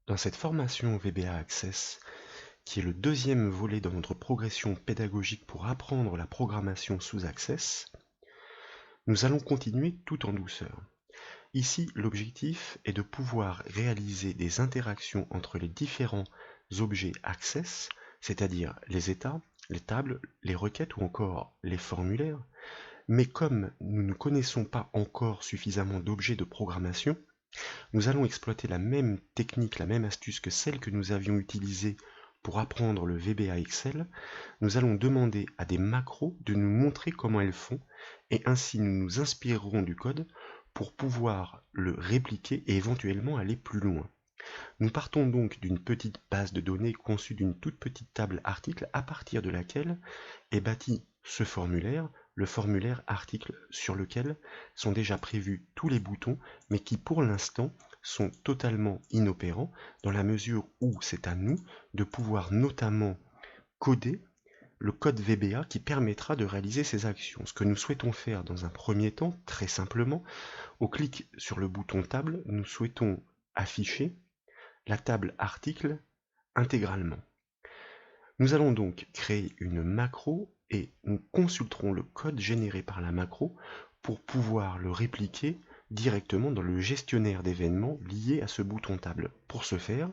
Dans cette formation VBA Access, qui est le deuxième volet dans notre progression pédagogique pour apprendre la programmation sous Access, nous allons continuer tout en douceur. Ici, l'objectif est de pouvoir réaliser des interactions entre les différents objets Access, c'est-à-dire les états, les tables, les requêtes ou encore les formulaires, mais comme nous ne connaissons pas encore suffisamment d'objets de programmation, nous allons exploiter la même technique, la même astuce que celle que nous avions utilisée pour apprendre le VBA Excel. Nous allons demander à des macros de nous montrer comment elles font et ainsi nous nous inspirerons du code pour pouvoir le répliquer et éventuellement aller plus loin. Nous partons donc d'une petite base de données conçue d'une toute petite table article à partir de laquelle est bâti ce formulaire, le formulaire article sur lequel sont déjà prévus tous les boutons, mais qui pour l'instant sont totalement inopérants dans la mesure où c'est à nous de pouvoir notamment coder le code VBA qui permettra de réaliser ces actions. Ce que nous souhaitons faire dans un premier temps, très simplement, au clic sur le bouton table, nous souhaitons afficher la table article intégralement. Nous allons donc créer une macro et nous consulterons le code généré par la macro pour pouvoir le répliquer directement dans le gestionnaire d'événements lié à ce bouton table. Pour ce faire,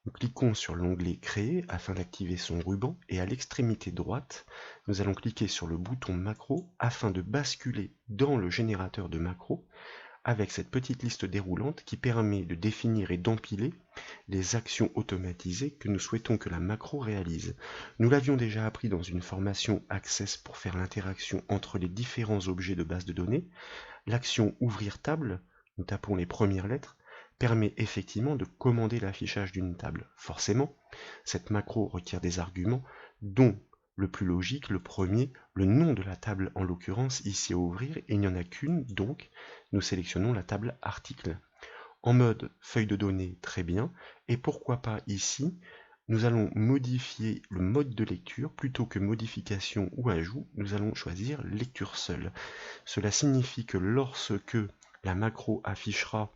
nous cliquons sur l'onglet Créer afin d'activer son ruban et à l'extrémité droite, nous allons cliquer sur le bouton macro afin de basculer dans le générateur de macros avec cette petite liste déroulante qui permet de définir et d'empiler les actions automatisées que nous souhaitons que la macro réalise. Nous l'avions déjà appris dans une formation Access pour faire l'interaction entre les différents objets de base de données. L'action Ouvrir table, nous tapons les premières lettres, permet effectivement de commander l'affichage d'une table. Forcément, cette macro requiert des arguments dont le plus logique, le premier, le nom de la table en l'occurrence ici à ouvrir, et il n'y en a qu'une, donc nous sélectionnons la table article. En mode feuille de données, très bien, et pourquoi pas ici, nous allons modifier le mode de lecture, plutôt que modification ou ajout, nous allons choisir lecture seule. Cela signifie que lorsque la macro affichera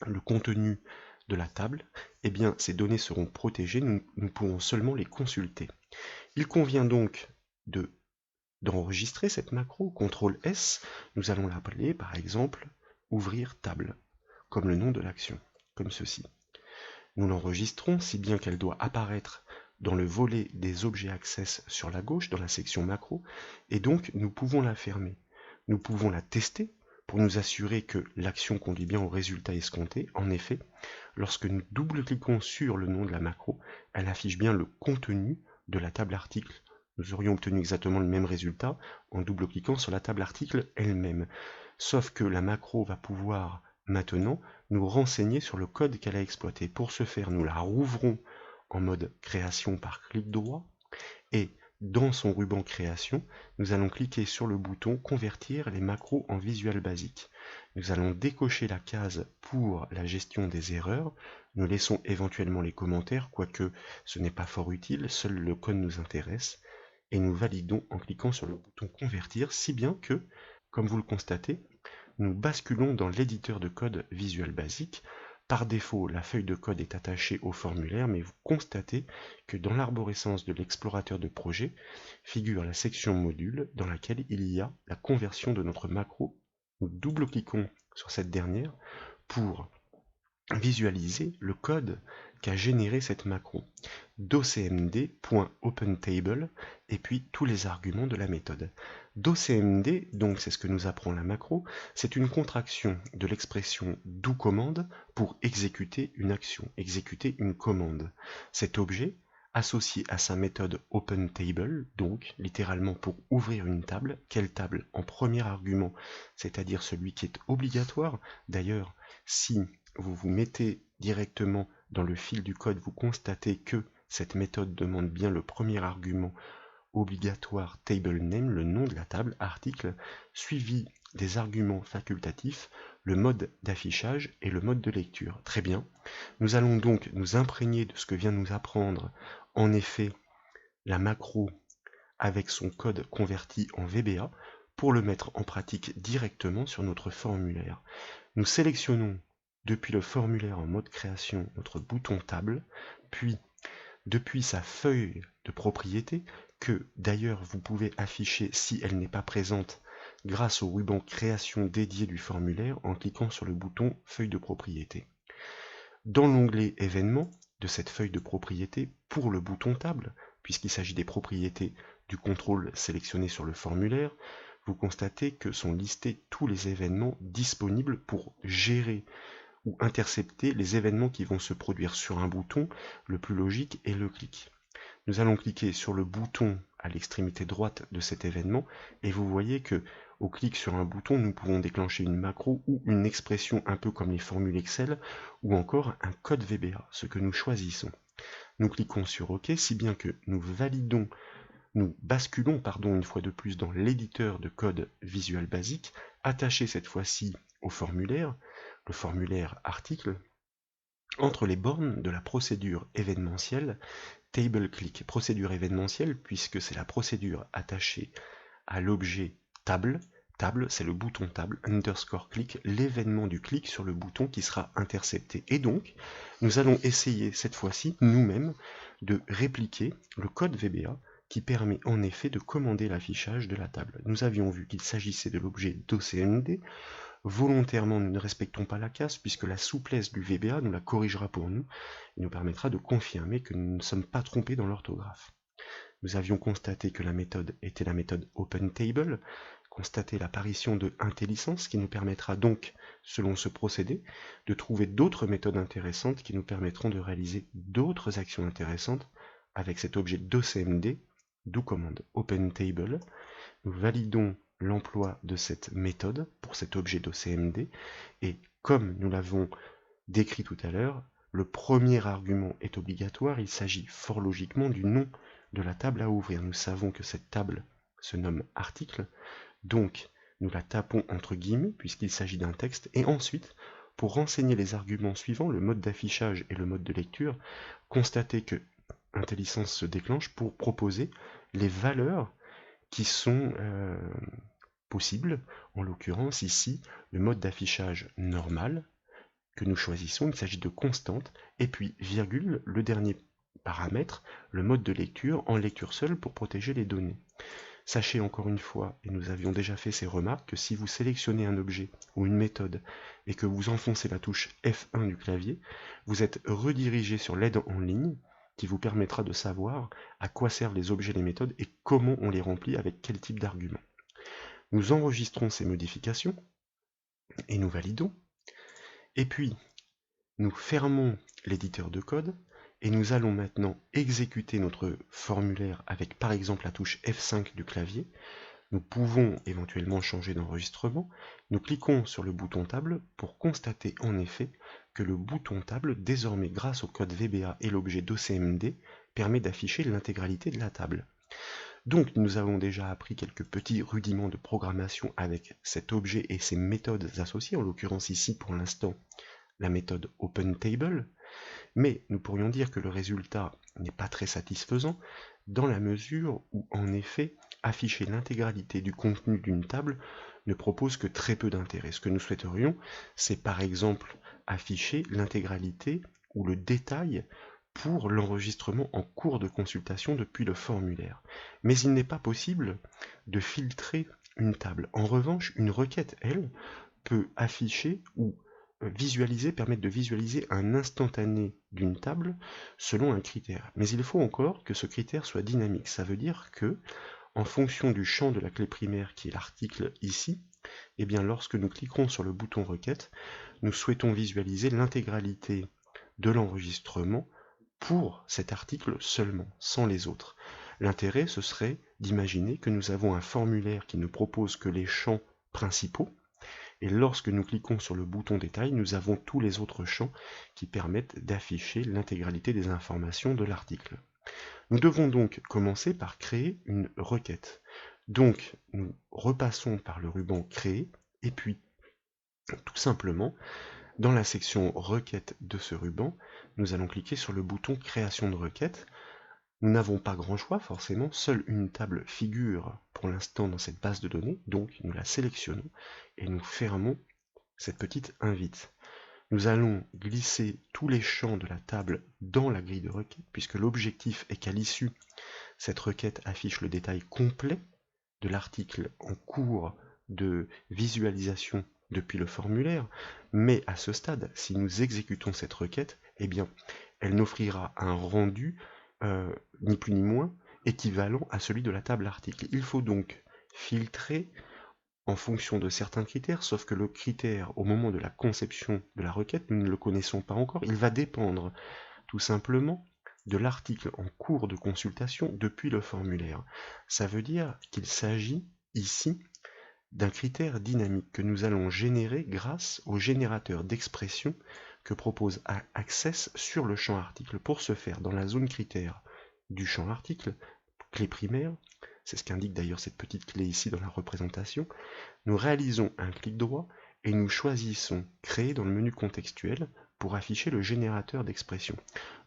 le contenu de la table, eh bien ces données seront protégées, nous pourrons seulement les consulter. Il convient donc d'enregistrer cette macro, CTRL S, nous allons l'appeler par exemple ouvrir table, comme le nom de l'action, comme ceci. Nous l'enregistrons si bien qu'elle doit apparaître dans le volet des objets Access sur la gauche, dans la section macro, et donc nous pouvons la fermer. Nous pouvons la tester pour nous assurer que l'action conduit bien au résultat escompté. En effet, lorsque nous double-cliquons sur le nom de la macro, elle affiche bien le contenu de la table article. Nous aurions obtenu exactement le même résultat en double-cliquant sur la table article elle-même. Sauf que la macro va pouvoir maintenant nous renseigner sur le code qu'elle a exploité. Pour ce faire, nous la rouvrons en mode création par clic droit et dans son ruban création, nous allons cliquer sur le bouton convertir les macros en Visual Basic. Nous allons décocher la case pour la gestion des erreurs. Nous laissons éventuellement les commentaires, quoique ce n'est pas fort utile, seul le code nous intéresse. Et nous validons en cliquant sur le bouton convertir, si bien que, comme vous le constatez, nous basculons dans l'éditeur de code Visual Basic. Par défaut, la feuille de code est attachée au formulaire, mais vous constatez que dans l'arborescence de l'explorateur de projet figure la section module dans laquelle il y a la conversion de notre macro. Nous double-cliquons sur cette dernière pour visualiser le code qu'a généré cette macro. docmd.openTable et puis tous les arguments de la méthode. docmd, donc c'est ce que nous apprend la macro, c'est une contraction de l'expression doCommand pour exécuter une action, exécuter une commande. Cet objet, associé à sa méthode openTable, donc littéralement pour ouvrir une table, quelle table en premier argument, c'est-à-dire celui qui est obligatoire. D'ailleurs, si vous vous mettez directement dans le fil du code, vous constatez que cette méthode demande bien le premier argument obligatoire table name, le nom de la table, article, suivi des arguments facultatifs, le mode d'affichage et le mode de lecture. Très bien. Nous allons donc nous imprégner de ce que vient nous apprendre en effet la macro avec son code converti en VBA pour le mettre en pratique directement sur notre formulaire. Nous sélectionnons depuis le formulaire en mode création notre bouton table, puis depuis sa feuille de propriété, que d'ailleurs vous pouvez afficher si elle n'est pas présente grâce au ruban création dédié du formulaire en cliquant sur le bouton feuille de propriété. Dans l'onglet événements de cette feuille de propriété pour le bouton table, puisqu'il s'agit des propriétés du contrôle sélectionné sur le formulaire, vous constatez que sont listés tous les événements disponibles pour gérer ou intercepter les événements qui vont se produire sur un bouton. Le plus logique est le clic. Nous allons cliquer sur le bouton à l'extrémité droite de cet événement et vous voyez que au clic sur un bouton, nous pouvons déclencher une macro ou une expression un peu comme les formules Excel ou encore un code VBA, ce que nous choisissons. Nous cliquons sur OK, si bien que nous basculons une fois de plus dans l'éditeur de code Visual Basic, attaché cette fois-ci au formulaire, le formulaire article, entre les bornes de la procédure événementielle TableClick. Procédure événementielle puisque c'est la procédure attachée à l'objet table. Table, c'est le bouton table, underscore click, l'événement du clic sur le bouton qui sera intercepté. Et donc, nous allons essayer cette fois-ci, nous-mêmes, de répliquer le code VBA qui permet en effet de commander l'affichage de la table. Nous avions vu qu'il s'agissait de l'objet docmd. Volontairement, nous ne respectons pas la case puisque la souplesse du VBA nous la corrigera pour nous et nous permettra de confirmer que nous ne sommes pas trompés dans l'orthographe. Nous avions constaté que la méthode était la méthode OpenTable, constaté l'apparition de IntelliSense qui nous permettra donc, selon ce procédé, de trouver d'autres méthodes intéressantes qui nous permettront de réaliser d'autres actions intéressantes avec cet objet docmd, d'où commande OpenTable. Nous validons l'emploi de cette méthode pour cet objet docmd et comme nous l'avons décrit tout à l'heure, le premier argument est obligatoire, il s'agit fort logiquement du nom de la table à ouvrir. Nous savons que cette table se nomme article, donc nous la tapons entre guillemets puisqu'il s'agit d'un texte, et ensuite, pour renseigner les arguments suivants, le mode d'affichage et le mode de lecture, constatez que IntelliSense se déclenche pour proposer les valeurs qui sont possibles, en l'occurrence ici le mode d'affichage normal que nous choisissons, il s'agit de constante, et puis virgule, le dernier paramètre, le mode de lecture en lecture seule pour protéger les données. Sachez encore une fois, et nous avions déjà fait ces remarques, que si vous sélectionnez un objet ou une méthode et que vous enfoncez la touche F1 du clavier, vous êtes redirigé sur l'aide en ligne qui vous permettra de savoir à quoi servent les objets et les méthodes et comment on les remplit avec quel type d'argument. Nous enregistrons ces modifications et nous validons. Et puis, nous fermons l'éditeur de code et nous allons maintenant exécuter notre formulaire avec par exemple la touche F5 du clavier. Nous pouvons éventuellement changer d'enregistrement. Nous cliquons sur le bouton table pour constater en effet que le bouton table, désormais grâce au code VBA et l'objet docmd, permet d'afficher l'intégralité de la table. Donc nous avons déjà appris quelques petits rudiments de programmation avec cet objet et ses méthodes associées, en l'occurrence ici pour l'instant la méthode OpenTable, mais nous pourrions dire que le résultat n'est pas très satisfaisant dans la mesure où en effet afficher l'intégralité du contenu d'une table ne propose que très peu d'intérêt. Ce que nous souhaiterions, c'est par exemple afficher l'intégralité ou le détail pour l'enregistrement en cours de consultation depuis le formulaire. Mais il n'est pas possible de filtrer une table. En revanche, une requête, elle, peut afficher ou permettre de visualiser un instantané d'une table selon un critère. Mais il faut encore que ce critère soit dynamique. Ça veut dire que, en fonction du champ de la clé primaire qui est l'article ici, eh bien lorsque nous cliquerons sur le bouton requête, nous souhaitons visualiser l'intégralité de l'enregistrement pour cet article seulement, sans les autres. L'intérêt, ce serait d'imaginer que nous avons un formulaire qui ne propose que les champs principaux, et lorsque nous cliquons sur le bouton détail, nous avons tous les autres champs qui permettent d'afficher l'intégralité des informations de l'article. Nous devons donc commencer par créer une requête. Donc nous repassons par le ruban créer, et puis tout simplement, dans la section requête de ce ruban, nous allons cliquer sur le bouton création de requête. Nous n'avons pas grand choix forcément, seule une table figure pour l'instant dans cette base de données, donc nous la sélectionnons et nous fermons cette petite invite. Nous allons glisser tous les champs de la table dans la grille de requête, puisque l'objectif est qu'à l'issue, cette requête affiche le détail complet de l'article en cours de visualisation depuis le formulaire, mais à ce stade, si nous exécutons cette requête, eh bien, elle n'offrira un rendu, ni plus ni moins, équivalent à celui de la table article. Il faut donc filtrer en fonction de certains critères, sauf que le critère, au moment de la conception de la requête, nous ne le connaissons pas encore, il va dépendre tout simplement de l'article en cours de consultation depuis le formulaire. Ça veut dire qu'il s'agit ici d'un critère dynamique que nous allons générer grâce au générateur d'expression que propose Access sur le champ article. Pour ce faire, dans la zone critère du champ article, clé primaire, c'est ce qu'indique d'ailleurs cette petite clé ici dans la représentation, nous réalisons un clic droit et nous choisissons Créer dans le menu contextuel pour afficher le générateur d'expression.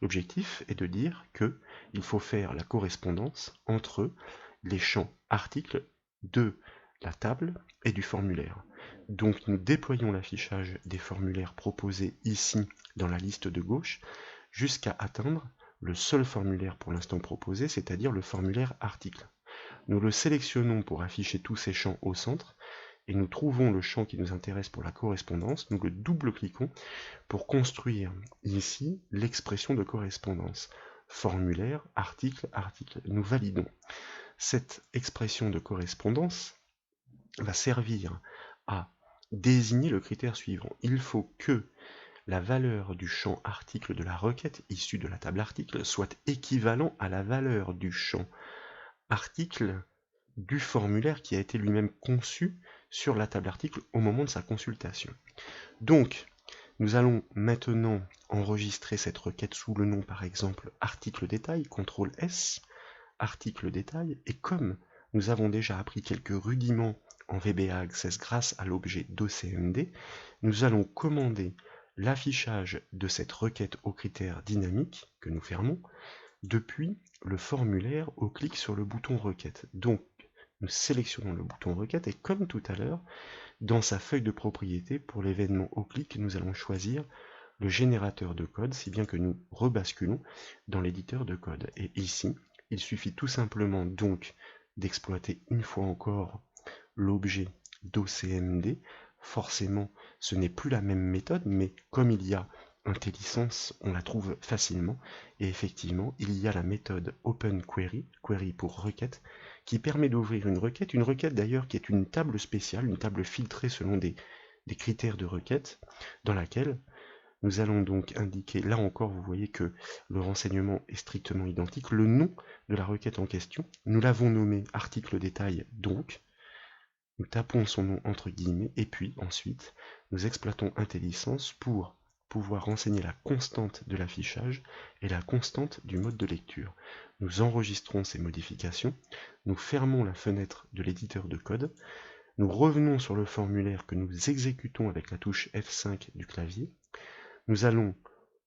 L'objectif est de dire qu'il faut faire la correspondance entre les champs articles de la table et du formulaire. Donc nous déployons l'affichage des formulaires proposés ici dans la liste de gauche jusqu'à atteindre le seul formulaire pour l'instant proposé, c'est-à-dire le formulaire article. Nous le sélectionnons pour afficher tous ces champs au centre et nous trouvons le champ qui nous intéresse pour la correspondance, nous le double-cliquons pour construire ici l'expression de correspondance. Formulaire, article, article. Nous validons. Cette expression de correspondance va servir à désigner le critère suivant. Il faut que la valeur du champ article de la requête issue de la table article soit équivalent à la valeur du champ article du formulaire qui a été lui-même conçu sur la table article au moment de sa consultation. Donc, nous allons maintenant enregistrer cette requête sous le nom par exemple article détail, CTRL S, article détail, et comme nous avons déjà appris quelques rudiments en VBA Access grâce à l'objet docmd, nous allons commander l'affichage de cette requête au critère dynamique que nous fermons depuis le formulaire au clic sur le bouton requête. Donc nous sélectionnons le bouton requête et comme tout à l'heure, dans sa feuille de propriété pour l'événement au clic, nous allons choisir le générateur de code, si bien que nous rebasculons dans l'éditeur de code. Et ici, il suffit tout simplement donc d'exploiter une fois encore l'objet docmd. Forcément, ce n'est plus la même méthode, mais comme il y a IntelliSense, on la trouve facilement. Et effectivement, il y a la méthode OpenQuery, query pour requête, qui permet d'ouvrir une requête d'ailleurs qui est une table spéciale, une table filtrée selon des critères de requête, dans laquelle nous allons donc indiquer, là encore vous voyez que le renseignement est strictement identique, le nom de la requête en question, nous l'avons nommé article détail donc, nous tapons son nom entre guillemets, et puis ensuite nous exploitons IntelliSense pour pouvoir renseigner la constante de l'affichage et la constante du mode de lecture. Nous enregistrons ces modifications, nous fermons la fenêtre de l'éditeur de code, nous revenons sur le formulaire que nous exécutons avec la touche F5 du clavier. Nous allons,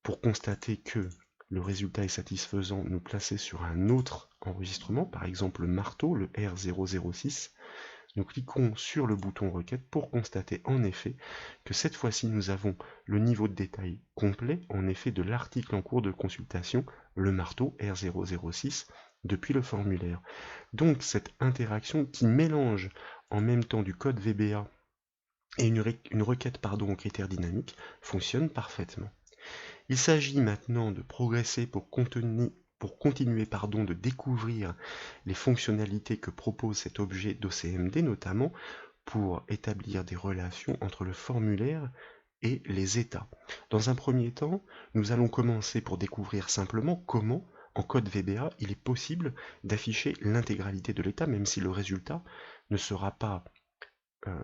pour constater que le résultat est satisfaisant, nous placer sur un autre enregistrement, par exemple le marteau, le R006. Nous cliquons sur le bouton requête pour constater en effet que cette fois-ci nous avons le niveau de détail complet en effet de l'article en cours de consultation, le marteau R006, depuis le formulaire. Donc cette interaction qui mélange en même temps du code VBA et une requête au critère dynamique fonctionne parfaitement. Il s'agit maintenant de progresser pour continuer de découvrir les fonctionnalités que propose cet objet docmd, notamment pour établir des relations entre le formulaire et les états. Dans un premier temps, nous allons commencer pour découvrir simplement comment, en code VBA, il est possible d'afficher l'intégralité de l'état, même si le résultat ne sera pas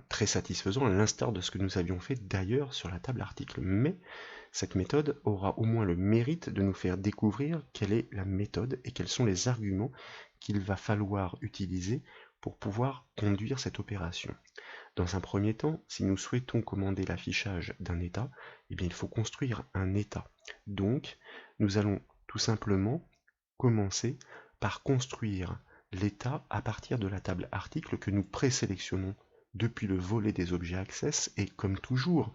très satisfaisant, à l'instar de ce que nous avions fait d'ailleurs sur la table article. Mais cette méthode aura au moins le mérite de nous faire découvrir quelle est la méthode et quels sont les arguments qu'il va falloir utiliser pour pouvoir conduire cette opération. Dans un premier temps, si nous souhaitons commander l'affichage d'un état, eh bien, il faut construire un état. Donc, nous allons tout simplement commencer par construire l'état à partir de la table article que nous présélectionnons depuis le volet des objets Access et comme toujours,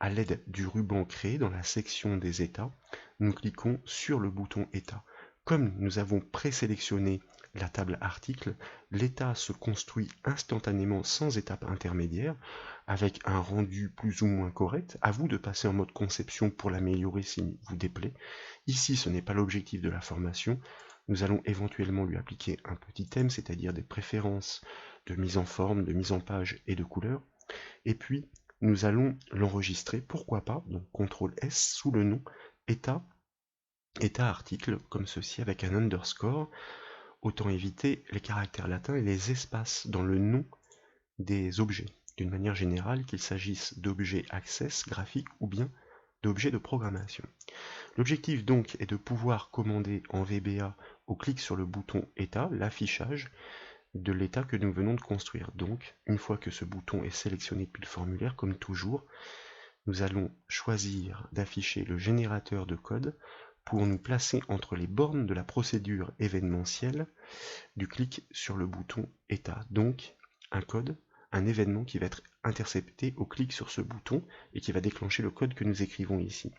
À l'aide du ruban créé dans la section des états, nous cliquons sur le bouton état. Comme nous avons présélectionné la table article, l'état se construit instantanément sans étape intermédiaire, avec un rendu plus ou moins correct. À vous de passer en mode conception pour l'améliorer s'il vous déplaît. Ici, ce n'est pas l'objectif de la formation. Nous allons éventuellement lui appliquer un petit thème, c'est-à-dire des préférences de mise en forme, de mise en page et de couleur. Et puis, nous allons l'enregistrer, pourquoi pas, donc CTRL S sous le nom état article, comme ceci, avec un underscore. Autant éviter les caractères latins et les espaces dans le nom des objets, d'une manière générale, qu'il s'agisse d'objets access graphiques ou bien d'objets de programmation. L'objectif donc est de pouvoir commander en VBA au clic sur le bouton état l'affichage de l'état que nous venons de construire. Donc, une fois que ce bouton est sélectionné depuis le formulaire, comme toujours, nous allons choisir d'afficher le générateur de code pour nous placer entre les bornes de la procédure événementielle du clic sur le bouton état. Donc, un code, un événement qui va être intercepté au clic sur ce bouton et qui va déclencher le code que nous écrivons ici.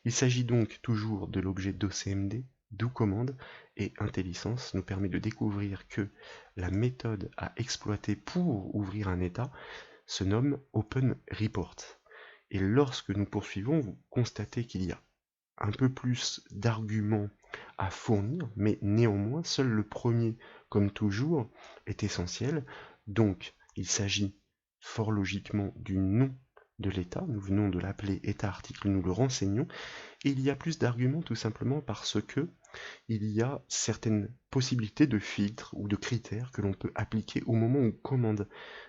Il s'agit donc toujours de l'objet docmd, doCommand, et IntelliSense nous permet de découvrir que la méthode à exploiter pour ouvrir un état se nomme OpenReport. Et lorsque nous poursuivons, vous constatez qu'il y a un peu plus d'arguments à fournir, mais néanmoins, seul le premier, comme toujours, est essentiel. Donc, il s'agit fort logiquement du nom de l'état. Nous venons de l'appeler état article, nous le renseignons. Et il y a plus d'arguments tout simplement parce que il y a certaines possibilités de filtres ou de critères que l'on peut appliquer au moment où on commande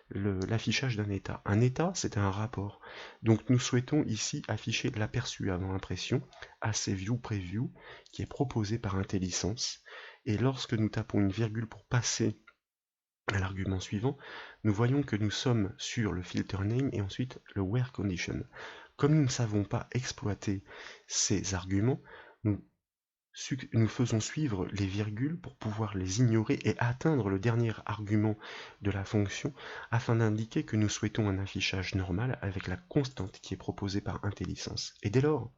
l'affichage d'un état. Un état, c'est un rapport. Donc nous souhaitons ici afficher l'aperçu avant impression, ACViewPreview, qui est proposé par IntelliSense. Et lorsque nous tapons une virgule pour passer à l'argument suivant, nous voyons que nous sommes sur le filter name et ensuite le where condition. Comme nous ne savons pas exploiter ces arguments, nous faisons suivre les virgules pour pouvoir les ignorer et atteindre le dernier argument de la fonction afin d'indiquer que nous souhaitons un affichage normal avec la constante qui est proposée par IntelliSense. Et dès lors,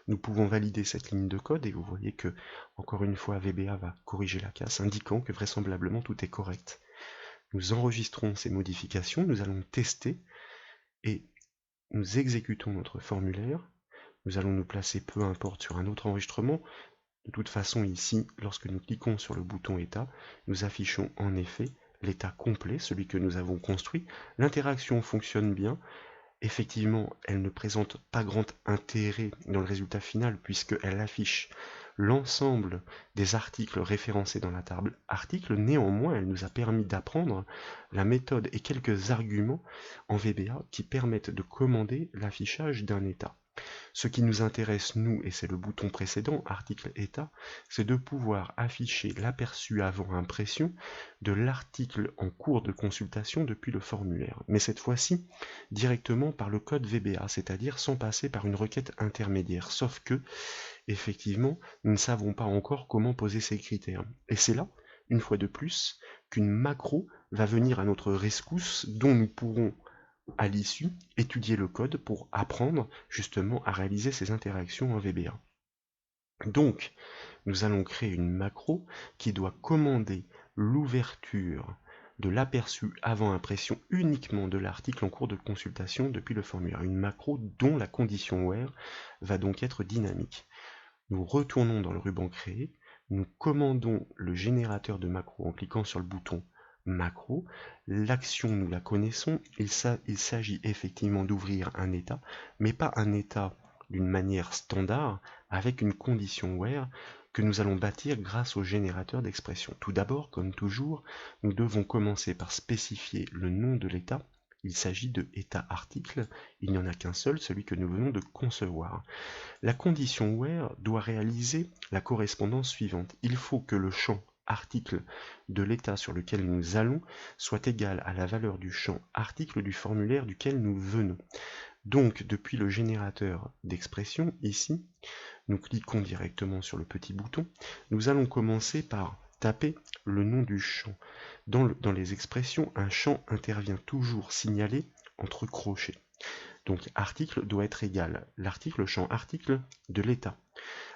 nous pouvons valider cette ligne de code et vous voyez que, encore une fois, VBA va corriger la casse, indiquant que vraisemblablement tout est correct. Nous enregistrons ces modifications, nous allons tester et nous exécutons notre formulaire. Nous allons nous placer peu importe sur un autre enregistrement. De toute façon, ici, lorsque nous cliquons sur le bouton état, nous affichons en effet l'état complet, celui que nous avons construit. L'interaction fonctionne bien. Effectivement, elle ne présente pas grand intérêt dans le résultat final puisqu'elle affiche l'ensemble des articles référencés dans la table articles. Néanmoins, elle nous a permis d'apprendre la méthode et quelques arguments en VBA qui permettent de commander l'affichage d'un état. Ce qui nous intéresse, nous, et c'est le bouton précédent, article état, c'est de pouvoir afficher l'aperçu avant impression de l'article en cours de consultation depuis le formulaire. Mais cette fois-ci, directement par le code VBA, c'est-à-dire sans passer par une requête intermédiaire. Sauf que, effectivement, nous ne savons pas encore comment poser ces critères. Et c'est là, une fois de plus, qu'une macro va venir à notre rescousse dont nous pourrons à l'issue, étudier le code pour apprendre justement à réaliser ces interactions en VBA. Donc, nous allons créer une macro qui doit commander l'ouverture de l'aperçu avant impression uniquement de l'article en cours de consultation depuis le formulaire. Une macro dont la condition where va donc être dynamique. Nous retournons dans le ruban créé, nous commandons le générateur de macro en cliquant sur le bouton macro. L'action, nous la connaissons, il s'agit effectivement d'ouvrir un état, mais pas un état d'une manière standard, avec une condition where que nous allons bâtir grâce au générateur d'expression. Tout d'abord, comme toujours, nous devons commencer par spécifier le nom de l'état. Il s'agit de état article, il n'y en a qu'un seul, celui que nous venons de concevoir. La condition where doit réaliser la correspondance suivante. Il faut que le champ article de l'état sur lequel nous allons soit égal à la valeur du champ article du formulaire duquel nous venons. Donc, depuis le générateur d'expression, ici, nous cliquons directement sur le petit bouton. Nous allons commencer par taper le nom du champ. Dans les expressions, un champ intervient toujours signalé entre crochets. Donc article doit être égal, l'article, le champ article de l'état,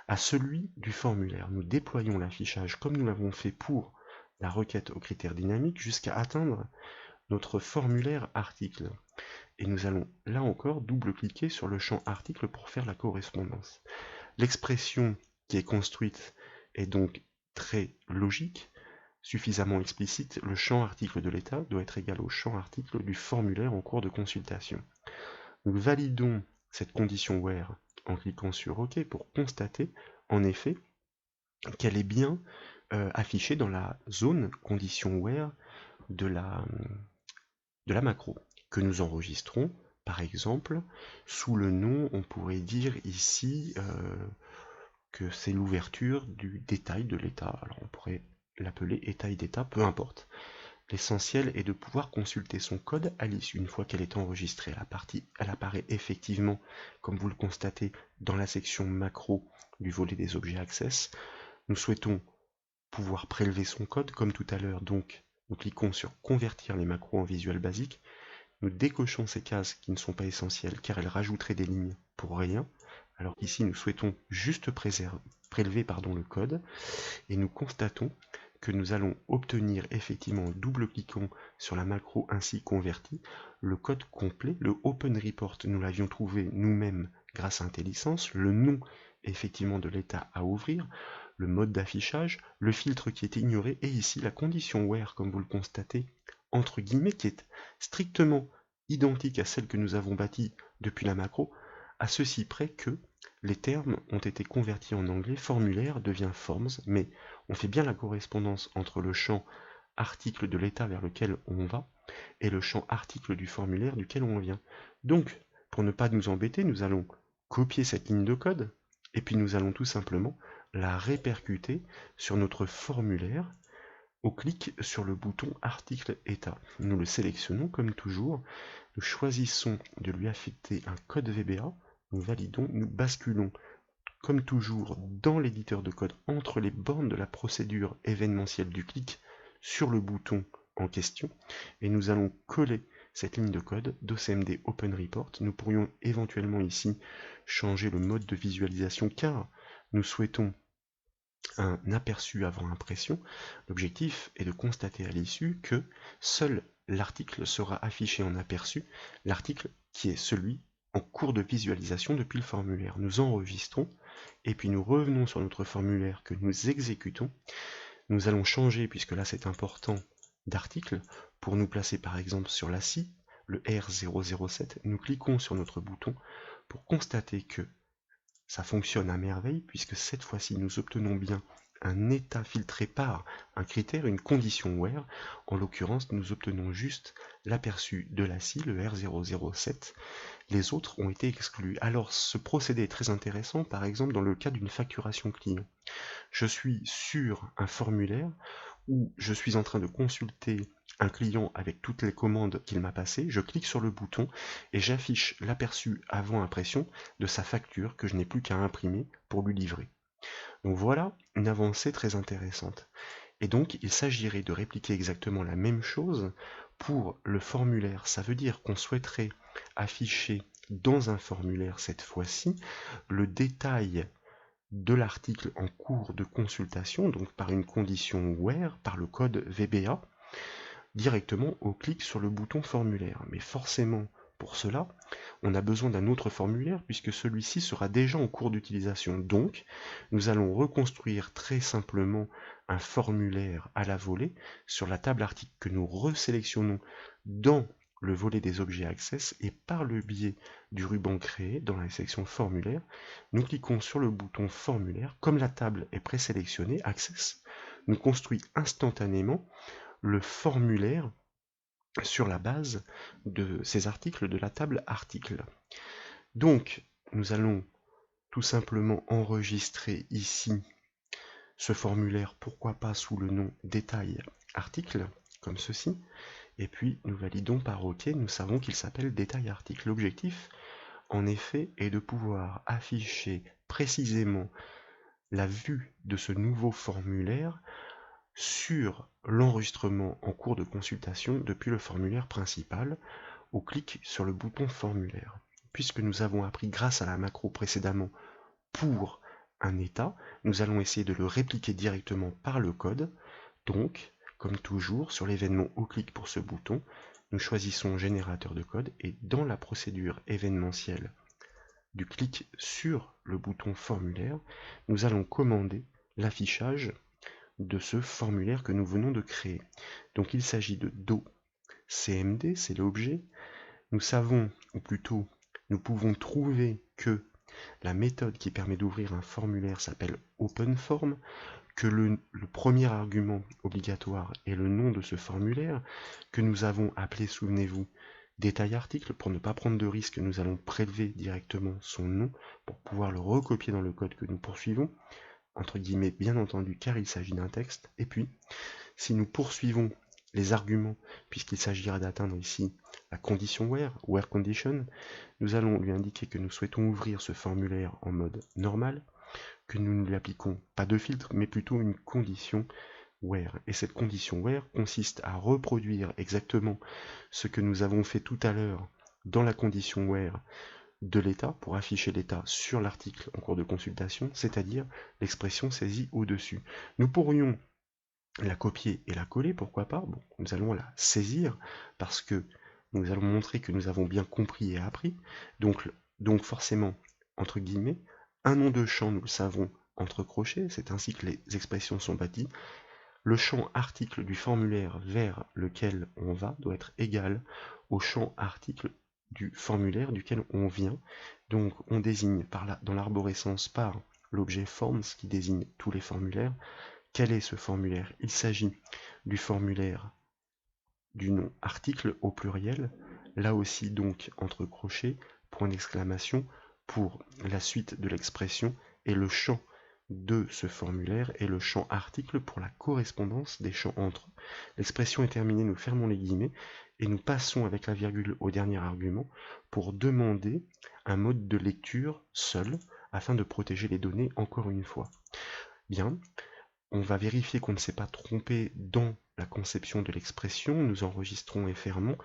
à celui du formulaire. Nous déployons l'affichage comme nous l'avons fait pour la requête aux critères dynamiques jusqu'à atteindre notre formulaire article. Et nous allons là encore double-cliquer sur le champ article pour faire la correspondance. L'expression qui est construite est donc très logique, suffisamment explicite. Le champ article de l'état doit être égal au champ article du formulaire en cours de consultation. Nous validons cette condition where en cliquant sur OK pour constater en effet qu'elle est bien affichée dans la zone condition where de la macro, que nous enregistrons par exemple sous le nom, on pourrait dire ici que c'est l'ouverture du détail de l'état. Alors on pourrait l'appeler détail d'état, peu importe. L'essentiel est de pouvoir consulter son code à l'issue. Une fois qu'elle est enregistrée, elle apparaît effectivement, comme vous le constatez, dans la section macro du volet des objets Access. Nous souhaitons pouvoir prélever son code, comme tout à l'heure, donc nous cliquons sur convertir les macros en Visual Basic. Nous décochons ces cases qui ne sont pas essentielles car elles rajouteraient des lignes pour rien, alors qu'ici nous souhaitons juste prélever le code, et nous constatons que nous allons obtenir effectivement en double-cliquant sur la macro ainsi convertie, le code complet, le Open Report, nous l'avions trouvé nous-mêmes grâce à IntelliSense, le nom effectivement de l'état à ouvrir, le mode d'affichage, le filtre qui est ignoré, et ici la condition where, comme vous le constatez, entre guillemets, qui est strictement identique à celle que nous avons bâtie depuis la macro, à ceci près que les termes ont été convertis en anglais, formulaire devient forms, mais on fait bien la correspondance entre le champ article de l'état vers lequel on va et le champ article du formulaire duquel on vient. Donc, pour ne pas nous embêter, nous allons copier cette ligne de code et puis nous allons tout simplement la répercuter sur notre formulaire au clic sur le bouton article état. Nous le sélectionnons comme toujours, nous choisissons de lui affecter un code VBA, nous validons, nous basculons comme toujours dans l'éditeur de code entre les bornes de la procédure événementielle du clic sur le bouton en question et nous allons coller cette ligne de code d'OCMD Open Report. Nous pourrions éventuellement ici changer le mode de visualisation car nous souhaitons un aperçu avant impression. L'objectif est de constater à l'issue que seul l'article sera affiché en aperçu, l'article qui est celui en cours de visualisation depuis le formulaire. Nous enregistrons et puis nous revenons sur notre formulaire que nous exécutons. Nous allons changer, puisque là c'est important, d'article pour nous placer par exemple sur la scie, le R007. Nous cliquons sur notre bouton pour constater que ça fonctionne à merveille, puisque cette fois-ci nous obtenons bien un état filtré par un critère, une condition where. En l'occurrence, nous obtenons juste l'aperçu de la scie, le R007. Les autres ont été exclus. Alors ce procédé est très intéressant, par exemple dans le cas d'une facturation client. Je suis sur un formulaire où je suis en train de consulter un client avec toutes les commandes qu'il m'a passées, je clique sur le bouton et j'affiche l'aperçu avant impression de sa facture que je n'ai plus qu'à imprimer pour lui livrer. Donc voilà une avancée très intéressante. Et donc il s'agirait de répliquer exactement la même chose pour le formulaire. Ça veut dire qu'on souhaiterait afficher dans un formulaire cette fois-ci le détail de l'article en cours de consultation, donc par une condition where, par le code VBA, directement au clic sur le bouton formulaire. Mais forcément, pour cela, on a besoin d'un autre formulaire puisque celui-ci sera déjà en cours d'utilisation. Donc, nous allons reconstruire très simplement un formulaire à la volée sur la table article que nous resélectionnons dans le volet des objets Access et par le biais du ruban créé dans la section formulaire, nous cliquons sur le bouton formulaire. Comme la table est présélectionnée, Access nous construit instantanément le formulaire sur la base de ces articles de la table article. Donc, nous allons tout simplement enregistrer ici ce formulaire, pourquoi pas sous le nom détail article, comme ceci, et puis nous validons par OK, nous savons qu'il s'appelle détail article. L'objectif, en effet, est de pouvoir afficher précisément la vue de ce nouveau formulaire sur l'enregistrement en cours de consultation depuis le formulaire principal au clic sur le bouton formulaire. puisque nous avons appris grâce à la macro précédemment pour un état, nous allons essayer de le répliquer directement par le code. Donc, comme toujours, sur l'événement au clic pour ce bouton, nous choisissons générateur de code et dans la procédure événementielle du clic sur le bouton formulaire, nous allons commander l'affichage de ce formulaire que nous venons de créer. Donc il s'agit de docmd, c'est l'objet. Nous savons, ou plutôt nous pouvons trouver que la méthode qui permet d'ouvrir un formulaire s'appelle openForm, que le premier argument obligatoire est le nom de ce formulaire, que nous avons appelé, souvenez-vous, détail article. Pour ne pas prendre de risque, nous allons prélever directement son nom pour pouvoir le recopier dans le code que nous poursuivons, entre guillemets bien entendu car il s'agit d'un texte. Et puis, si nous poursuivons les arguments, puisqu'il s'agira d'atteindre ici la condition where condition, nous allons lui indiquer que nous souhaitons ouvrir ce formulaire en mode normal, que nous ne lui appliquons pas de filtre, mais plutôt une condition where. Et cette condition where consiste à reproduire exactement ce que nous avons fait tout à l'heure dans la condition where de l'état, pour afficher l'état sur l'article en cours de consultation, c'est-à-dire l'expression saisie au-dessus. Nous pourrions la copier et la coller, pourquoi pas. Bon, nous allons la saisir parce que nous allons montrer que nous avons bien compris et appris. Donc forcément, entre guillemets, un nom de champ, nous le savons, entre crochets, c'est ainsi que les expressions sont bâties. Le champ article du formulaire vers lequel on va doit être égal au champ article du formulaire duquel on vient. Donc on désigne dans l'arborescence par l'objet forms qui désigne tous les formulaires. Quel est ce formulaire? Il s'agit du formulaire du nom article au pluriel, là aussi donc entre crochets, point d'exclamation, pour la suite de l'expression, et le champ de ce formulaire est le champ article pour la correspondance des champs entre eux. L'expression est terminée, nous fermons les guillemets, et nous passons avec la virgule au dernier argument pour demander un mode de lecture seul, afin de protéger les données encore une fois. Bien, on va vérifier qu'on ne s'est pas trompé dans la conception de l'expression, nous enregistrons et fermons,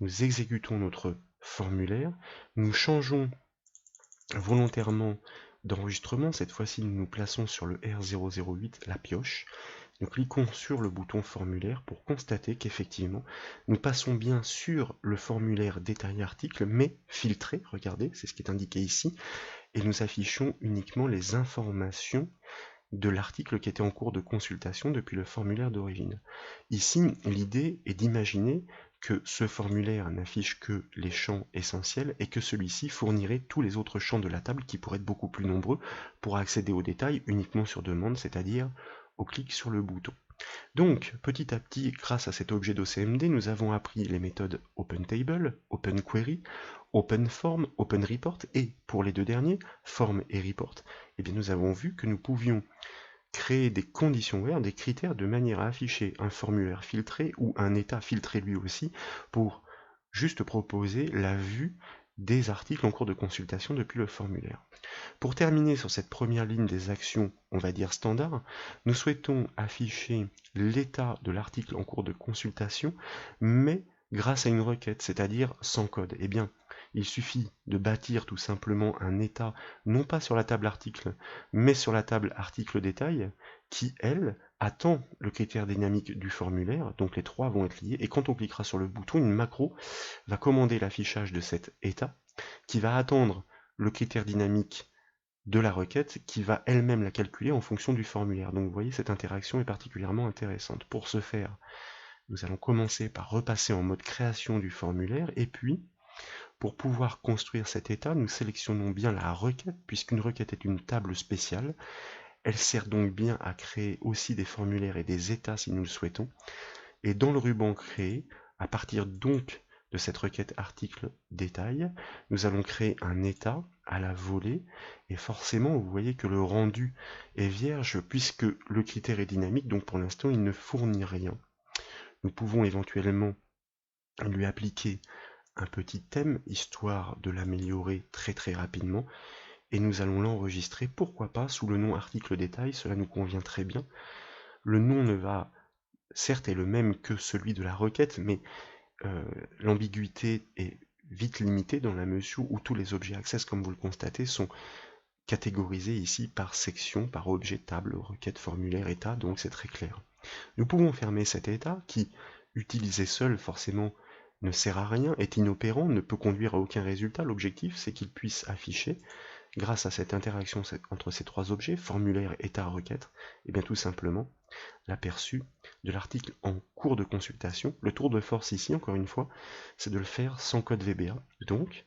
nous exécutons notre formulaire, nous changeons volontairement d'enregistrement, cette fois-ci nous nous plaçons sur le R008, la pioche, nous cliquons sur le bouton formulaire pour constater qu'effectivement nous passons bien sur le formulaire détail article, mais filtré, regardez, c'est ce qui est indiqué ici, et nous affichons uniquement les informations de l'article qui était en cours de consultation depuis le formulaire d'origine. Ici, l'idée est d'imaginer que ce formulaire n'affiche que les champs essentiels et que celui-ci fournirait tous les autres champs de la table qui pourraient être beaucoup plus nombreux pour accéder aux détails uniquement sur demande, c'est-à-dire au clic sur le bouton. Donc, petit à petit, grâce à cet objet d'OCMD, nous avons appris les méthodes OpenTable, OpenQuery, OpenForm, OpenReport, et pour les deux derniers, Form et Report, eh bien nous avons vu que nous pouvions créer des conditions where, des critères de manière à afficher un formulaire filtré ou un état filtré lui aussi, pour juste proposer la vue des articles en cours de consultation depuis le formulaire. Pour terminer sur cette première ligne des actions, on va dire standard, nous souhaitons afficher l'état de l'article en cours de consultation, mais grâce à une requête, c'est-à-dire sans code. Eh bien, il suffit de bâtir tout simplement un état, non pas sur la table article, mais sur la table article détail, qui, elle, attend le critère dynamique du formulaire, donc les trois vont être liés, et quand on cliquera sur le bouton, une macro va commander l'affichage de cet état, qui va attendre le critère dynamique de la requête, qui va elle-même la calculer en fonction du formulaire. Donc vous voyez, cette interaction est particulièrement intéressante. Pour ce faire, nous allons commencer par repasser en mode création du formulaire, et puis, pour pouvoir construire cet état, nous sélectionnons bien la requête, puisqu'une requête est une table spéciale. Elle sert donc bien à créer aussi des formulaires et des états si nous le souhaitons. Et dans le ruban créer, à partir donc de cette requête article détail, nous allons créer un état à la volée, et forcément vous voyez que le rendu est vierge puisque le critère est dynamique, donc pour l'instant il ne fournit rien. Nous pouvons éventuellement lui appliquer un petit thème, histoire de l'améliorer très très rapidement, et nous allons l'enregistrer, pourquoi pas, sous le nom article détail, cela nous convient très bien. Le nom ne va certes est le même que celui de la requête, mais l'ambiguïté est vite limité dans la mesure où tous les objets access, comme vous le constatez, sont catégorisés ici par section, par objet, table, requête, formulaire, état, donc c'est très clair. Nous pouvons fermer cet état qui, utilisé seul, forcément, ne sert à rien, est inopérant, ne peut conduire à aucun résultat. L'objectif, c'est qu'il puisse afficher, grâce à cette interaction entre ces trois objets, formulaire, état, requête, et bien tout simplement l'aperçu de l'article en cours de consultation. Le tour de force ici, encore une fois, c'est de le faire sans code VBA. Donc,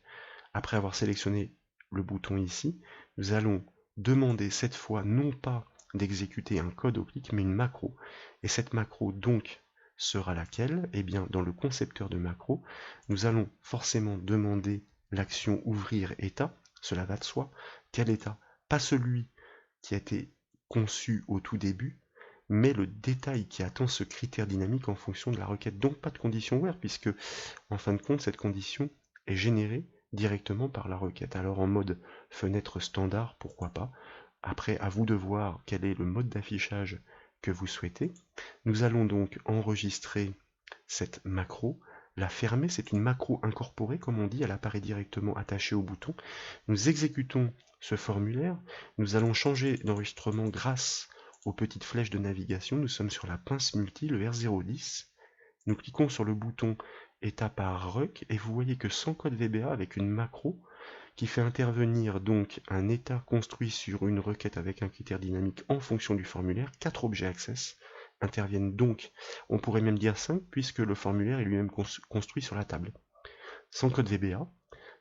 après avoir sélectionné le bouton ici, nous allons demander cette fois non pas d'exécuter un code au clic, mais une macro. Et cette macro donc sera laquelle? Eh bien, dans le concepteur de macro, nous allons forcément demander l'action ouvrir état, cela va de soi. Quel état? Pas celui qui a été conçu au tout début, mais le détail qui attend ce critère dynamique en fonction de la requête. Donc pas de condition where, puisque en fin de compte, cette condition est générée directement par la requête. Alors en mode fenêtre standard, pourquoi pas. Après, à vous de voir quel est le mode d'affichage que vous souhaitez. Nous allons donc enregistrer cette macro, la fermer, c'est une macro incorporée, comme on dit, elle apparaît directement attachée au bouton. Nous exécutons ce formulaire, nous allons changer d'enregistrement grâce aux petites flèches de navigation, nous sommes sur la pince multi, le R010, nous cliquons sur le bouton état par rec, et vous voyez que sans code VBA, avec une macro, qui fait intervenir donc un état construit sur une requête avec un critère dynamique en fonction du formulaire, 4 objets access interviennent donc, on pourrait même dire 5, puisque le formulaire est lui-même construit sur la table. Sans code VBA,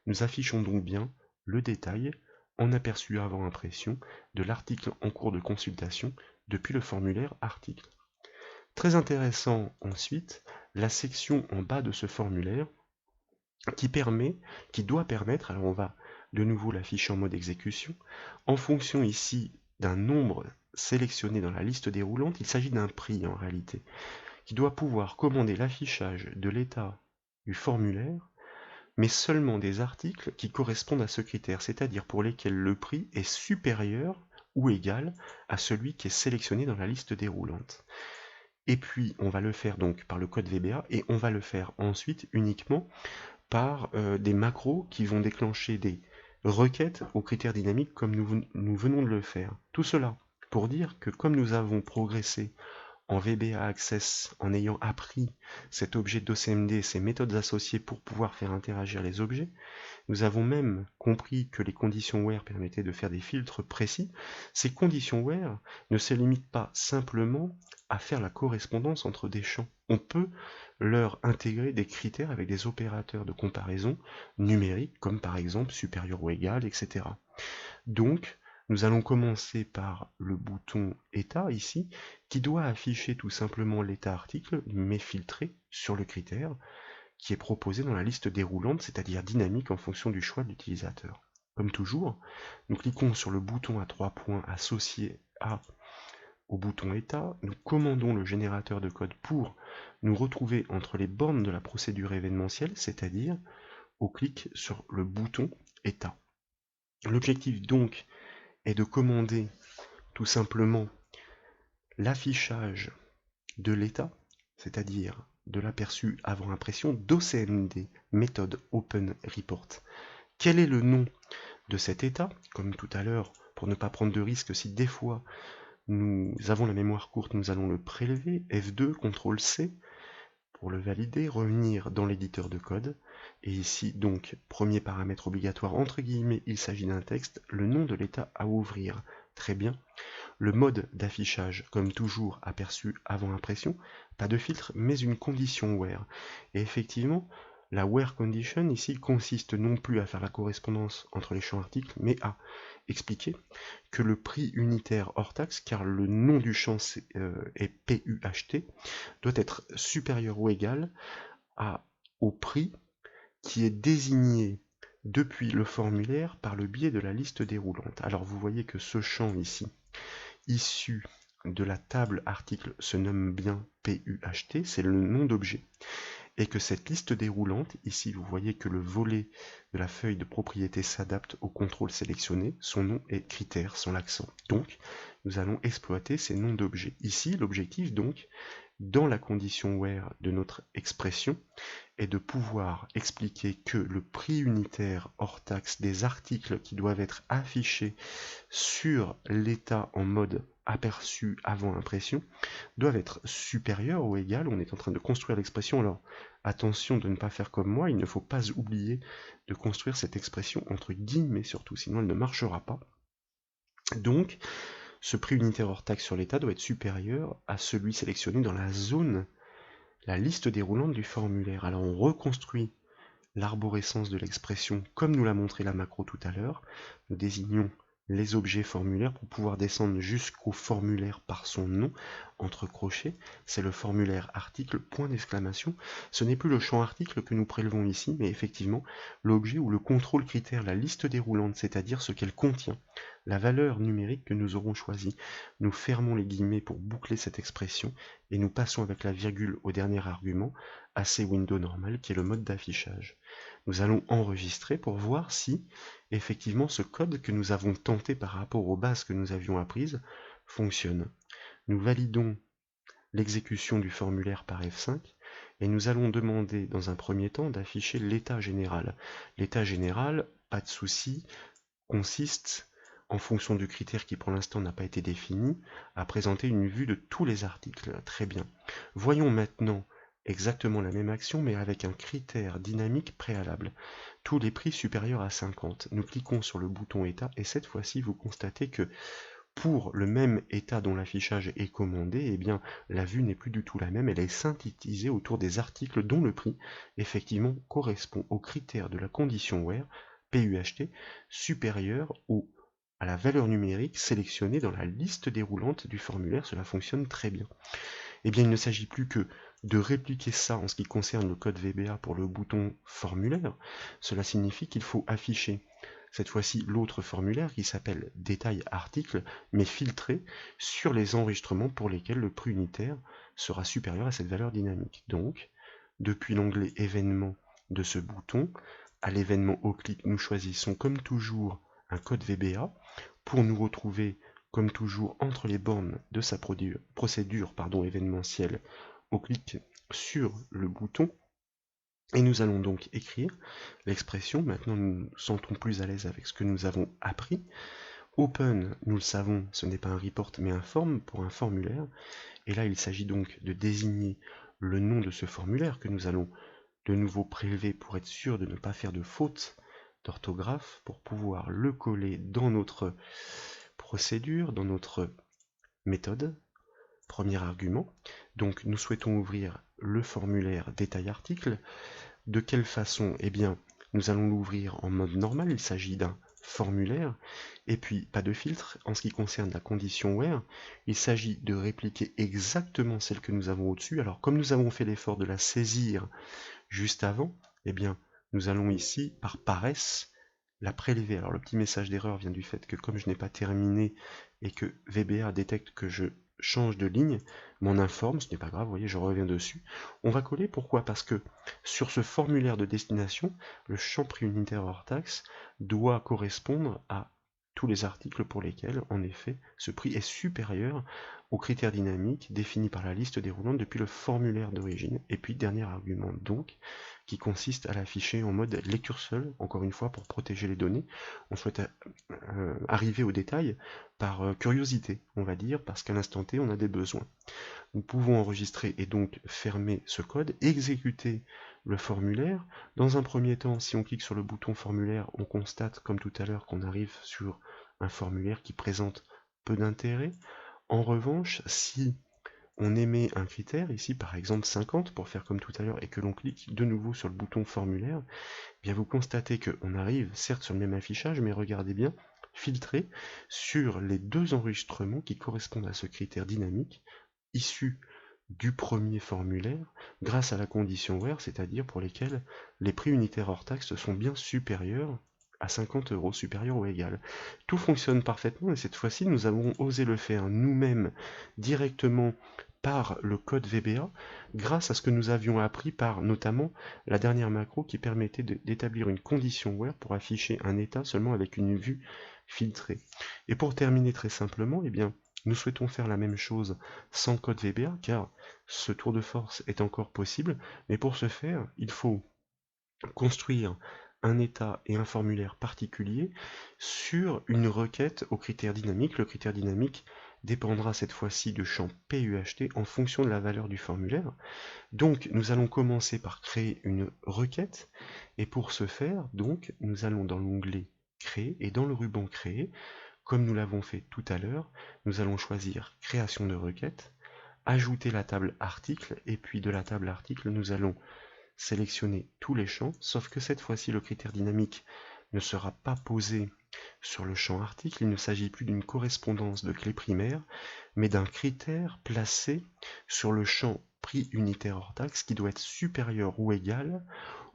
nous affichons donc bien le détail en aperçu avant impression de l'article en cours de consultation depuis le formulaire article. Très intéressant ensuite, la section en bas de ce formulaire qui doit permettre, alors on va de nouveau l'afficher en mode exécution, en fonction ici d'un nombre sélectionné dans la liste déroulante, il s'agit d'un prix en réalité, qui doit pouvoir commander l'affichage de l'état du formulaire, mais seulement des articles qui correspondent à ce critère, c'est-à-dire pour lesquels le prix est supérieur ou égal à celui qui est sélectionné dans la liste déroulante. Et puis on va le faire donc par le code VBA, et on va le faire ensuite uniquement par des macros qui vont déclencher des requêtes aux critères dynamiques comme nous venons de le faire. Tout cela pour dire que comme nous avons progressé en VBA Access en ayant appris cet objet d'OCMD et ses méthodes associées pour pouvoir faire interagir les objets, nous avons même compris que les conditions where permettaient de faire des filtres précis. Ces conditions where ne se limitent pas simplement à faire la correspondance entre des champs. On peut leur intégrer des critères avec des opérateurs de comparaison numériques, comme par exemple supérieur ou égal, etc. Donc, nous allons commencer par le bouton état ici, qui doit afficher tout simplement l'état article, mais filtré sur le critère qui est proposé dans la liste déroulante, c'est-à-dire dynamique en fonction du choix de l'utilisateur. Comme toujours, nous cliquons sur le bouton à 3 points associé au bouton état, nous commandons le générateur de code pour nous retrouver entre les bornes de la procédure événementielle, c'est-à-dire au clic sur le bouton état. L'objectif donc est de commander tout simplement l'affichage de l'état, c'est-à-dire de l'aperçu avant impression d'OCMD, méthode Open Report. Quel est le nom de cet état? Comme tout à l'heure, pour ne pas prendre de risque, si des fois nous avons la mémoire courte, nous allons le prélever, F2, CTRL-C, pour le valider, revenir dans l'éditeur de code, et ici donc, premier paramètre obligatoire, entre guillemets, il s'agit d'un texte, le nom de l'état à ouvrir. Très bien. Le mode d'affichage, comme toujours, aperçu avant impression, pas de filtre, mais une condition where. Et effectivement, la where condition ici consiste non plus à faire la correspondance entre les champs articles, mais à expliquer que le prix unitaire hors taxe, car le nom du champ est PUHT, doit être supérieur ou égal au prix qui est désigné depuis le formulaire par le biais de la liste déroulante. Alors vous voyez que ce champ ici, issu de la table article, se nomme bien PUHT, c'est le nom d'objet, et que cette liste déroulante, ici vous voyez que le volet de la feuille de propriété s'adapte au contrôle sélectionné, son nom est critère sans l'accent. Donc nous allons exploiter ces noms d'objets. Ici l'objectif donc dans la condition where de notre expression est de pouvoir expliquer que le prix unitaire hors taxe des articles qui doivent être affichés sur l'état en mode aperçu avant impression doivent être supérieurs ou égal. On est en train de construire l'expression, alors attention de ne pas faire comme moi, il ne faut pas oublier de construire cette expression entre guillemets surtout, sinon elle ne marchera pas. Donc, ce prix unitaire hors taxe sur l'état doit être supérieur à celui sélectionné dans la zone, la liste déroulante du formulaire. Alors on reconstruit l'arborescence de l'expression comme nous l'a montré la macro tout à l'heure. Nous désignons les objets formulaires pour pouvoir descendre jusqu'au formulaire par son nom, entre crochets, c'est le formulaire article, point d'exclamation. Ce n'est plus le champ article que nous prélevons ici, mais effectivement l'objet ou le contrôle critère, la liste déroulante, c'est-à-dire ce qu'elle contient, la valeur numérique que nous aurons choisie. Nous fermons les guillemets pour boucler cette expression et nous passons avec la virgule au dernier argument, AC window normal, qui est le mode d'affichage. Nous allons enregistrer pour voir si effectivement ce code que nous avons tenté par rapport aux bases que nous avions apprises fonctionne. Nous validons l'exécution du formulaire par F5 et nous allons demander dans un premier temps d'afficher l'état général. L'état général, pas de souci, consiste, en fonction du critère qui pour l'instant n'a pas été défini, à présenter une vue de tous les articles. Très bien. Voyons maintenant exactement la même action mais avec un critère dynamique préalable. Tous les prix supérieurs à 50. Nous cliquons sur le bouton état et cette fois-ci vous constatez que pour le même état dont l'affichage est commandé, eh bien la vue n'est plus du tout la même, elle est synthétisée autour des articles dont le prix effectivement correspond au critère de la condition where, PUHT, supérieur à la valeur numérique sélectionnée dans la liste déroulante du formulaire. Cela fonctionne très bien. Eh bien, il ne s'agit plus que de répliquer ça en ce qui concerne le code VBA pour le bouton formulaire. Cela signifie qu'il faut afficher cette fois-ci l'autre formulaire qui s'appelle détail article, mais filtré sur les enregistrements pour lesquels le prix unitaire sera supérieur à cette valeur dynamique. Donc, depuis l'onglet événement de ce bouton, à l'événement au clic, nous choisissons comme toujours un code VBA pour nous retrouver comme toujours entre les bornes de sa procédure événementielle au clic sur le bouton. Et nous allons donc écrire l'expression. Maintenant, nous nous sentons plus à l'aise avec ce que nous avons appris. Open, nous le savons, ce n'est pas un report, mais un form pour un formulaire. Et là, il s'agit donc de désigner le nom de ce formulaire que nous allons de nouveau prélever pour être sûr de ne pas faire de faute d'orthographe, pour pouvoir le coller dans notre procédure, dans notre méthode. Premier argument. Donc, nous souhaitons ouvrir le formulaire détail article. De quelle façon? Eh bien, nous allons l'ouvrir en mode normal, il s'agit d'un formulaire, et puis pas de filtre. En ce qui concerne la condition where, il s'agit de répliquer exactement celle que nous avons au-dessus. Alors, comme nous avons fait l'effort de la saisir juste avant, eh bien, nous allons ici, par paresse, la prélever. Alors, le petit message d'erreur vient du fait que comme je n'ai pas terminé et que VBA détecte que je change de ligne, m'en informe, ce n'est pas grave, vous voyez, je reviens dessus. On va coller, pourquoi? Parce que sur ce formulaire de destination, le champ prix unitaire hors taxe doit correspondre à tous les articles pour lesquels, en effet, ce prix est supérieur aux critères dynamiques définis par la liste déroulante depuis le formulaire d'origine. Et puis, dernier argument donc, qui consiste à l'afficher en mode lecture seule, encore une fois, pour protéger les données. On souhaite arriver au détail par curiosité, on va dire, parce qu'à l'instant T, on a des besoins. Nous pouvons enregistrer et donc fermer ce code, exécuter le formulaire. Dans un premier temps, si on clique sur le bouton formulaire, on constate, comme tout à l'heure, qu'on arrive sur un formulaire qui présente peu d'intérêt. En revanche, si on émet un critère, ici par exemple 50, pour faire comme tout à l'heure, et que l'on clique de nouveau sur le bouton formulaire, eh bien vous constatez qu'on arrive certes sur le même affichage, mais regardez bien, filtré sur les deux enregistrements qui correspondent à ce critère dynamique, issu du premier formulaire, grâce à la condition where, c'est-à-dire pour lesquels les prix unitaires hors taxe sont bien supérieurs à 50 €, supérieur ou égal. Tout fonctionne parfaitement et cette fois-ci nous avons osé le faire nous-mêmes directement par le code VBA grâce à ce que nous avions appris par notamment la dernière macro qui permettait d'établir une condition where pour afficher un état seulement avec une vue filtrée. Et pour terminer très simplement, eh bien, Nous souhaitons faire la même chose sans code VBA, car ce tour de force est encore possible, mais pour ce faire, il faut construire un état et un formulaire particulier sur une requête au critère dynamique. Le critère dynamique dépendra cette fois-ci du champ PUHT en fonction de la valeur du formulaire. Donc nous allons commencer par créer une requête, et pour ce faire, donc, nous allons dans l'onglet Créer, et dans le ruban Créer, comme nous l'avons fait tout à l'heure, nous allons choisir Création de requête, ajouter la table article, et puis de la table article, nous allons sélectionner tous les champs, sauf que cette fois-ci, le critère dynamique ne sera pas posé sur le champ article, il ne s'agit plus d'une correspondance de clé primaire, mais d'un critère placé sur le champ prix unitaire hors taxe qui doit être supérieur ou égal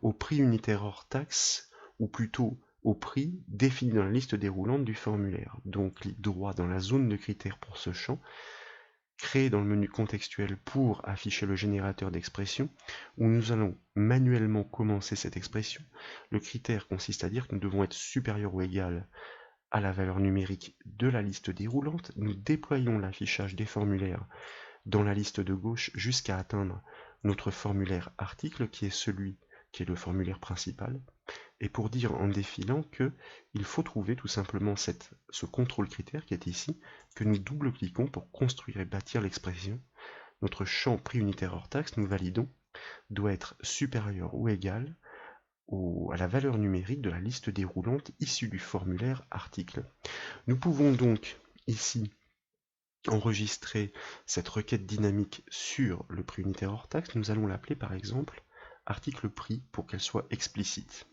au prix unitaire hors taxe, ou plutôt au prix défini dans la liste déroulante du formulaire. Donc clic droit dans la zone de critères pour ce champ, créer dans le menu contextuel pour afficher le générateur d'expression, où nous allons manuellement commencer cette expression. Le critère consiste à dire que nous devons être supérieur ou égal à la valeur numérique de la liste déroulante. Nous déployons l'affichage des formulaires dans la liste de gauche jusqu'à atteindre notre formulaire article, qui est celui qui est le formulaire principal. Et pour dire en défilant que il faut trouver tout simplement ce contrôle critère qui est ici, que nous double-cliquons pour construire et bâtir l'expression. Notre champ prix unitaire hors taxe, nous validons, doit être supérieur ou égal à la valeur numérique de la liste déroulante issue du formulaire article. Nous pouvons donc ici enregistrer cette requête dynamique sur le prix unitaire hors taxe. Nous allons l'appeler par exemple article prix pour qu'elle soit explicite.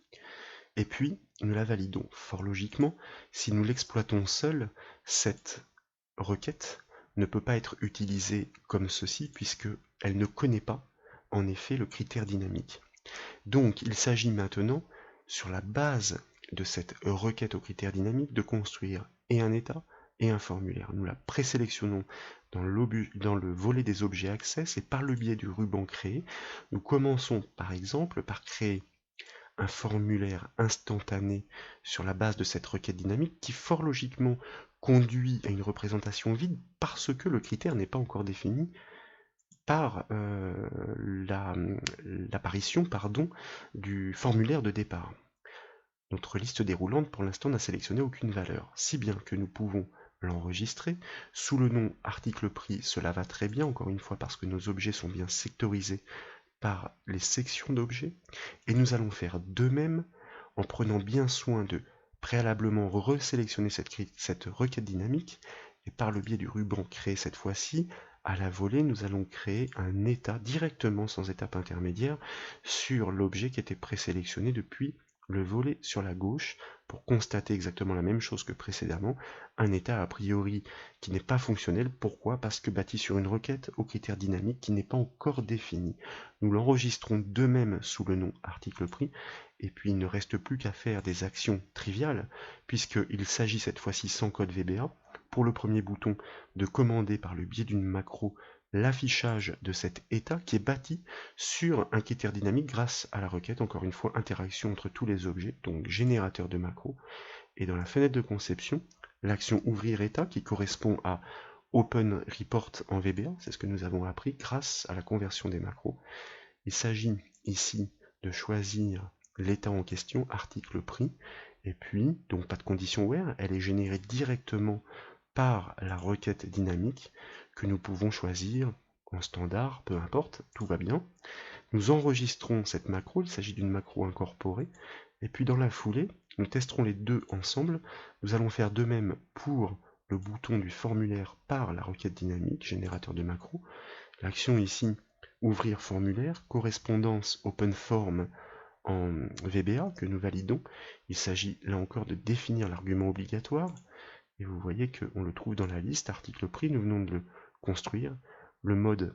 Et puis, nous la validons. Fort logiquement, si nous l'exploitons seul, cette requête ne peut pas être utilisée comme ceci, puisqu'elle ne connaît pas, en effet, le critère dynamique. Donc, il s'agit maintenant, sur la base de cette requête au critère dynamique, de construire et un état et un formulaire. Nous la présélectionnons dans le volet des objets Access, et par le biais du ruban Créer, nous commençons par exemple par créer un formulaire instantané sur la base de cette requête dynamique qui fort logiquement conduit à une représentation vide parce que le critère n'est pas encore défini par l'apparition du formulaire de départ. Notre liste déroulante pour l'instant n'a sélectionné aucune valeur, si bien que nous pouvons l'enregistrer. Sous le nom article prix, cela va très bien, encore une fois parce que nos objets sont bien sectorisés par les sections d'objets, et nous allons faire de même en prenant bien soin de préalablement resélectionner cette requête dynamique, et par le biais du ruban créer cette fois-ci, à la volée, nous allons créer un état directement sans étape intermédiaire sur l'objet qui était présélectionné depuis le volet sur la gauche pour constater exactement la même chose que précédemment, un état a priori qui n'est pas fonctionnel. Pourquoi? Parce que bâti sur une requête au critère dynamique qui n'est pas encore défini. Nous l'enregistrons de même sous le nom article prix, et puis il ne reste plus qu'à faire des actions triviales, puisqu'il s'agit cette fois-ci sans code VBA, pour le premier bouton de commander par le biais d'une macro l'affichage de cet état qui est bâti sur un critère dynamique grâce à la requête, encore une fois, interaction entre tous les objets, donc générateur de macro. Et dans la fenêtre de conception, l'action ouvrir état qui correspond à Open Report en VBA, c'est ce que nous avons appris grâce à la conversion des macros. Il s'agit ici de choisir l'état en question, article prix, et puis, donc pas de condition where, elle est générée directement par la requête dynamique que nous pouvons choisir en standard, peu importe, tout va bien. Nous enregistrons cette macro, il s'agit d'une macro incorporée, et puis dans la foulée, nous testerons les deux ensemble. Nous allons faire de même pour le bouton du formulaire par la requête dynamique, générateur de macro. L'action ici, ouvrir formulaire, correspondance OpenForm en VBA que nous validons. Il s'agit là encore de définir l'argument obligatoire. Et vous voyez qu'on le trouve dans la liste, article prix, nous venons de le construire, le mode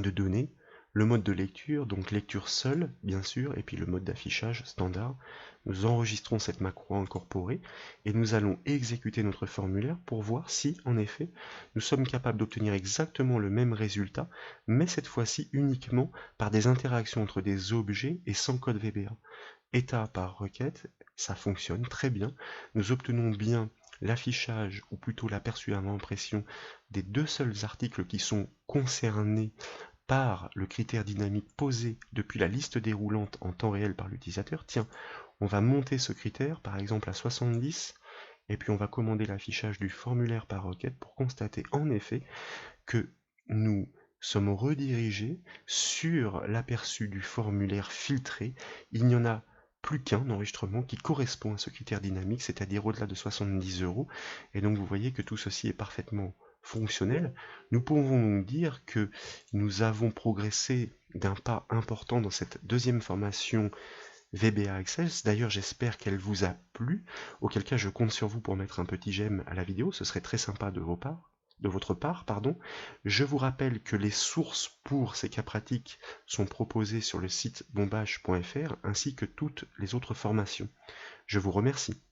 de données, le mode de lecture, donc lecture seule, bien sûr, et puis le mode d'affichage standard. Nous enregistrons cette macro incorporée, et nous allons exécuter notre formulaire pour voir si, en effet, nous sommes capables d'obtenir exactement le même résultat, mais cette fois-ci uniquement par des interactions entre des objets et sans code VBA. État par requête, ça fonctionne très bien, nous obtenons bien l'affichage, ou plutôt l'aperçu avant impression, des deux seuls articles qui sont concernés par le critère dynamique posé depuis la liste déroulante en temps réel par l'utilisateur. Tiens, on va monter ce critère, par exemple à 70, et puis on va commander l'affichage du formulaire par requête pour constater en effet que nous sommes redirigés sur l'aperçu du formulaire filtré. Il n'y en a plus qu'un enregistrement qui correspond à ce critère dynamique, c'est-à-dire au-delà de 70 €. Et donc vous voyez que tout ceci est parfaitement fonctionnel. Nous pouvons donc dire que nous avons progressé d'un pas important dans cette deuxième formation VBA Access. D'ailleurs, j'espère qu'elle vous a plu, auquel cas je compte sur vous pour mettre un petit j'aime à la vidéo, ce serait très sympa de votre part. Je vous rappelle que les sources pour ces cas pratiques sont proposées sur le site bombache.fr ainsi que toutes les autres formations. Je vous remercie.